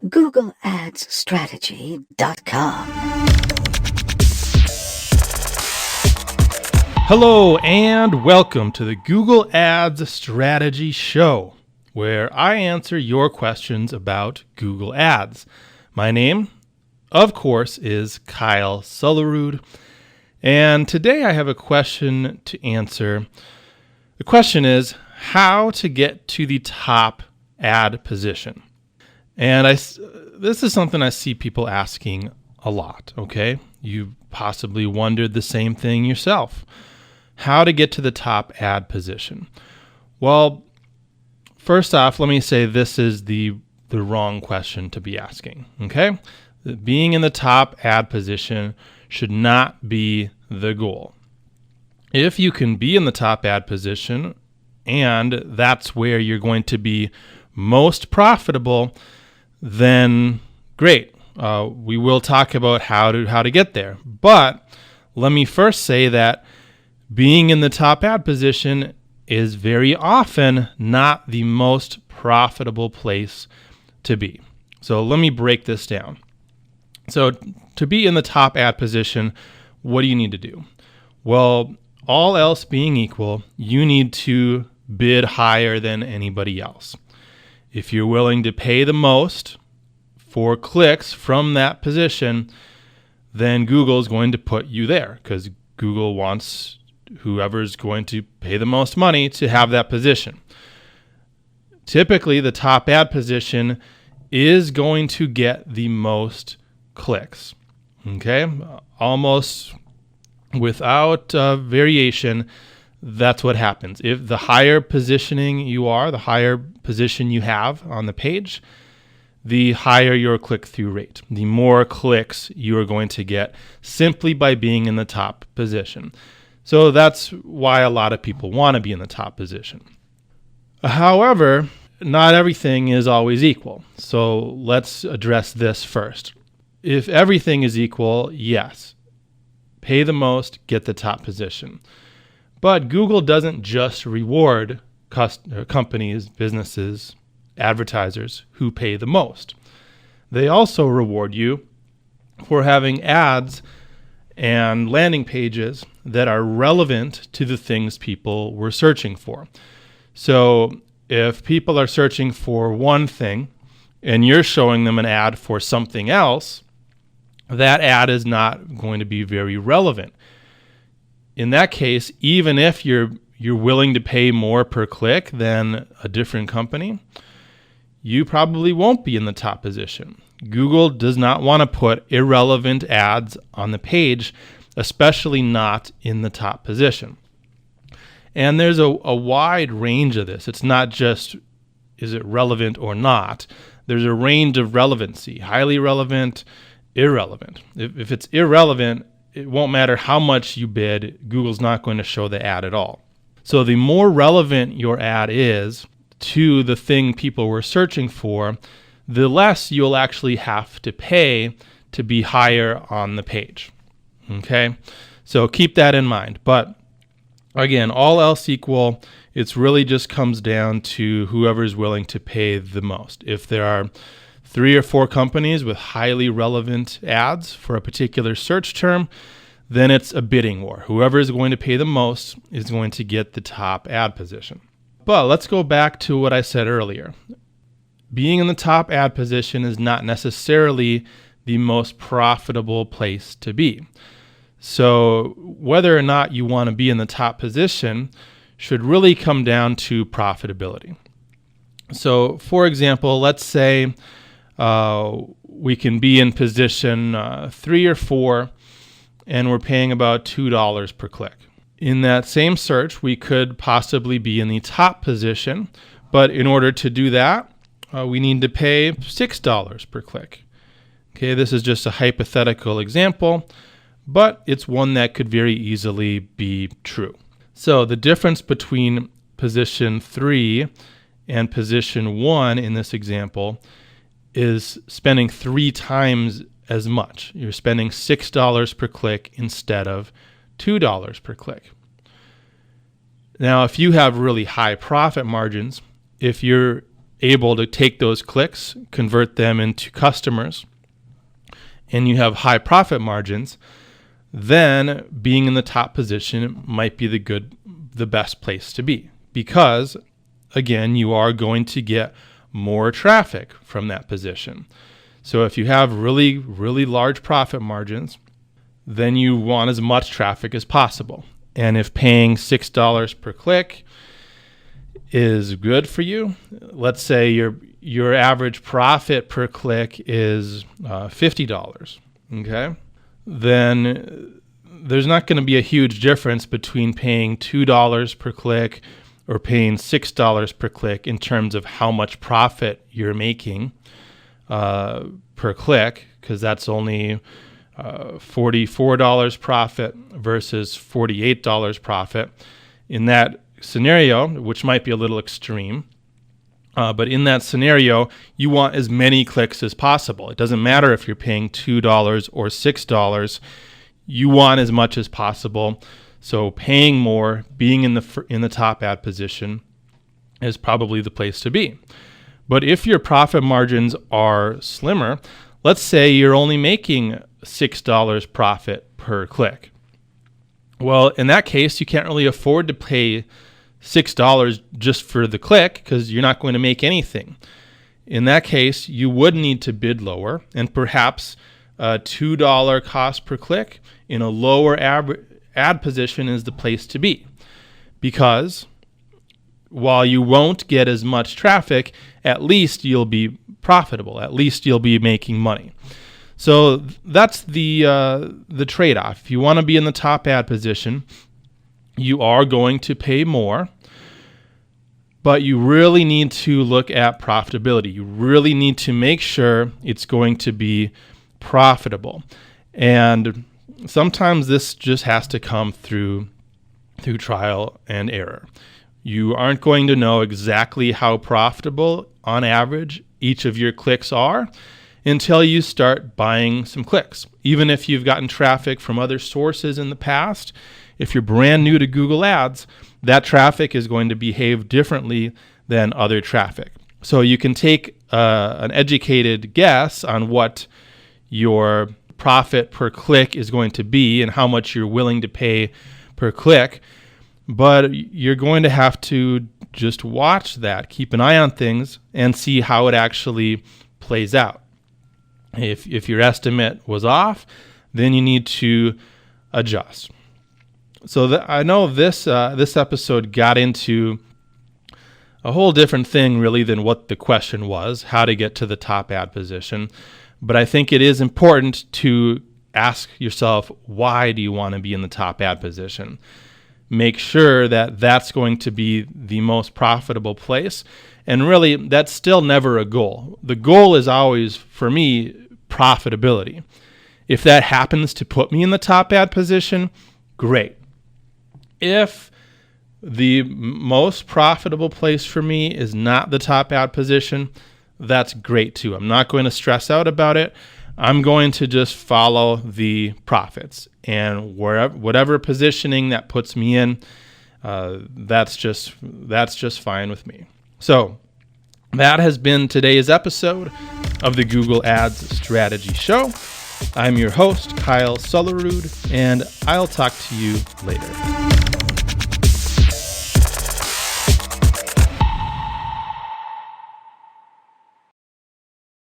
GoogleAdsStrategy.com. Hello and welcome to the Google Ads Strategy Show, where I answer your questions about Google Ads. My name, of course, is Kyle Sullerud, and today I have a question to answer. The question is how to get to the top ad position. And this is something I see people asking a lot, okay? You possibly wondered the same thing yourself. How to get to the top ad position? Well, first off, let me say this is the wrong question to be asking, okay? Being in the top ad position should not be the goal. If you can be in the top ad position and that's where you're going to be most profitable, then great. We will talk about how to get there. But let me first say that being in the top ad position is very often not the most profitable place to be. So let me break this down. So to be in the top ad position, what do you need to do? Well, all else being equal, you need to bid higher than anybody else. If you're willing to pay the most for clicks from that position, then Google is going to put you there because Google wants whoever's going to pay the most money to have that position. Typically, the top ad position is going to get the most clicks. Okay? Almost without variation, that's what happens. If the higher positioning you are, the higher position you have on the page, the higher your click-through rate, the more clicks you are going to get simply by being in the top position. So that's why a lot of people want to be in the top position. However, not everything is always equal. So let's address this first. If everything is equal, yes, pay the most, get the top position. But Google doesn't just reward companies, businesses, advertisers who pay the most. They also reward you for having ads and landing pages that are relevant to the things people were searching for. So if people are searching for one thing and you're showing them an ad for something else, that ad is not going to be very relevant. In that case, even if you're willing to pay more per click than a different company, you probably won't be in the top position. Google does not want to put irrelevant ads on the page, especially not in the top position. And there's a wide range of this. It's not just, is it relevant or not? There's a range of relevancy, highly relevant, irrelevant. If it's irrelevant, it won't matter how much you bid, Google's not going to show the ad at all. So the more relevant your ad is to the thing people were searching for, the less you'll actually have to pay to be higher on the page. Okay? So keep that in mind. But again, all else equal, it really just comes down to whoever's willing to pay the most. If there are 3 or 4 companies with highly relevant ads for a particular search term, then it's a bidding war. Whoever is going to pay the most is going to get the top ad position. But let's go back to what I said earlier. Being in the top ad position is not necessarily the most profitable place to be. So whether or not you want to be in the top position should really come down to profitability. So for example, let's say we can be in position 3 or 4 and we're paying about $2 per click. In that same search, we could possibly be in the top position, but in order to do that, we need to pay $6 per click. Okay, this is just a hypothetical example, but it's one that could very easily be true. So the difference between position 3 and position 1 in this example is spending 3 times as much. You're spending $6 per click instead of $2 per click. Now, if you have really high profit margins, if you're able to take those clicks, convert them into customers, and you have high profit margins, then being in the top position might be the best place to be, because again, you are going to get more traffic from that position. So if you have really, really large profit margins, then you want as much traffic as possible. And if paying $6 per click is good for you, let's say your average profit per click is $50, okay? Then there's not going to be a huge difference between paying $2 per click or paying $6 per click in terms of how much profit you're making per click, because that's only $44 profit versus $48 profit. In that scenario, which might be a little extreme, but in that scenario, you want as many clicks as possible. It doesn't matter if you're paying $2 or $6. You want as much as possible. So paying more, being in the top ad position is probably the place to be. But if your profit margins are slimmer, let's say you're only making $6 profit per click. Well, in that case, you can't really afford to pay $6 just for the click, because you're not going to make anything. In that case, you would need to bid lower, and perhaps a $2 cost per click in a lower ad position is the place to be, because while you won't get as much traffic, at least you'll be profitable. At least you'll be making money. So that's the trade-off. If you want to be in the top ad position, you are going to pay more, but you really need to look at profitability. You really need to make sure it's going to be profitable. And sometimes this just has to come through trial and error. You aren't going to know exactly how profitable on average each of your clicks are until you start buying some clicks. Even if you've gotten traffic from other sources in the past, if you're brand new to Google Ads, that traffic is going to behave differently than other traffic. So you can take an educated guess on what your profit per click is going to be and how much you're willing to pay per click, but you're going to have to just watch that, keep an eye on things, and see how it actually plays out. If your estimate was off, then you need to adjust. So I know this episode got into a whole different thing really than what the question was, how to get to the top ad position. But I think it is important to ask yourself, why do you want to be in the top ad position? Make sure that that's going to be the most profitable place. And really, that's still never a goal. The goal is always, for me, profitability. If that happens to put me in the top ad position, great. If the most profitable place for me is not the top ad position, that's great too. I'm not going to stress out about it. I'm going to just follow the profits, and whatever positioning that puts me in, that's just fine with me. So that has been today's episode of the Google Ads Strategy Show. I'm your host, Kyle Sullerud, and I'll talk to you later.